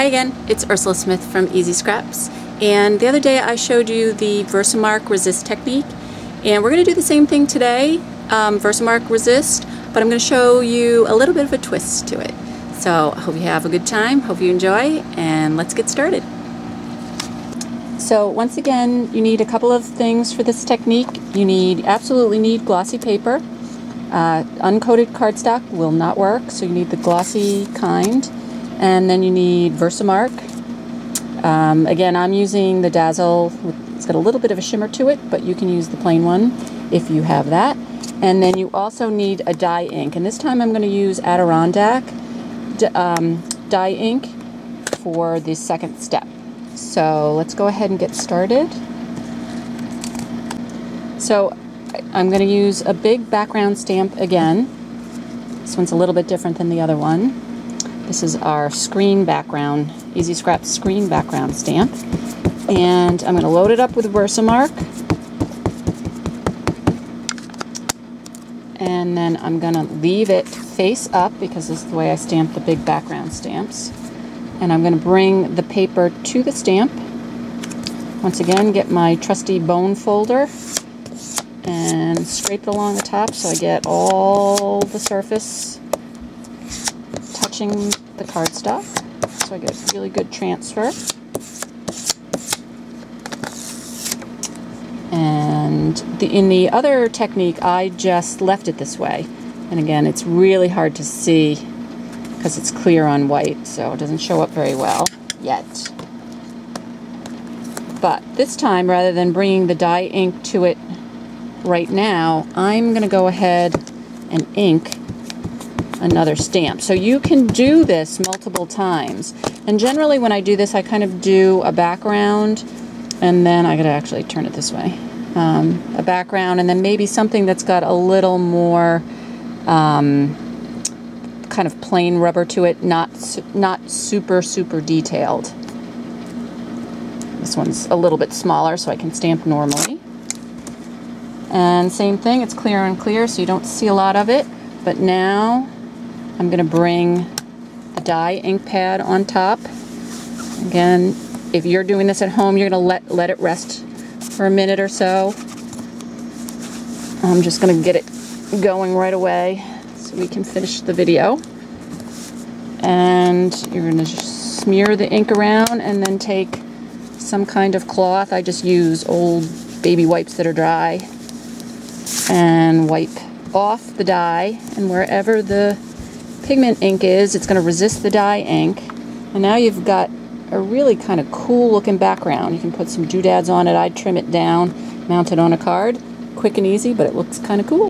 Hi again, it's Ursula Smith from Easy Scraps, and the other day I showed you the VersaMark Resist technique, and we're going to do the same thing today, VersaMark Resist, but I'm going to show you a little bit of a twist to it. So I hope you have a good time, hope you enjoy, and let's get started. So once again, you need a couple of things for this technique. You absolutely need glossy paper. Uncoated cardstock will not work, so you need the glossy kind. And then you need VersaMark. Again, I'm using the Dazzle. It's got a little bit of a shimmer to it, but you can use the plain one if you have that. And then you also need a dye ink. And this time I'm going to use Adirondack dye ink for the second step. So let's go ahead and get started. So I'm going to use a big background stamp again. This one's a little bit different than the other one. This is our screen background, Easy Scraps screen background stamp. And I'm going to load it up with VersaMark. And then I'm going to leave it face up because this is the way I stamp the big background stamps. And I'm going to bring the paper to the stamp. Once again, get my trusty bone folder and scrape it along the top so I get all the surface touching the cardstock, so I get a really good transfer. And in the other technique, I just left it this way. And again, it's really hard to see because it's clear on white, so it doesn't show up very well yet. But this time, rather than bringing the dye ink to it right now, I'm going to go ahead and ink another stamp. So you can do this multiple times. And generally when I do this, I kind of do a background, and then I gotta actually turn it this way. A background, and then maybe something that's got a little more kind of plain rubber to it, not super detailed. This one's a little bit smaller, so I can stamp normally. And same thing, it's clear on clear, so you don't see a lot of it. But now I'm going to bring the dye ink pad on top. Again, if you're doing this at home, you're going to let it rest for a minute or so. I'm just going to get it going right away so we can finish the video. And you're going to smear the ink around and then take some kind of cloth. I just use old baby wipes that are dry and wipe off the dye, and wherever the pigment ink is, it's going to resist the dye ink. And now you've got a really kind of cool looking background. You can put some doodads on it. I'd trim it down, mount it on a card. Quick and easy, but it looks kind of cool.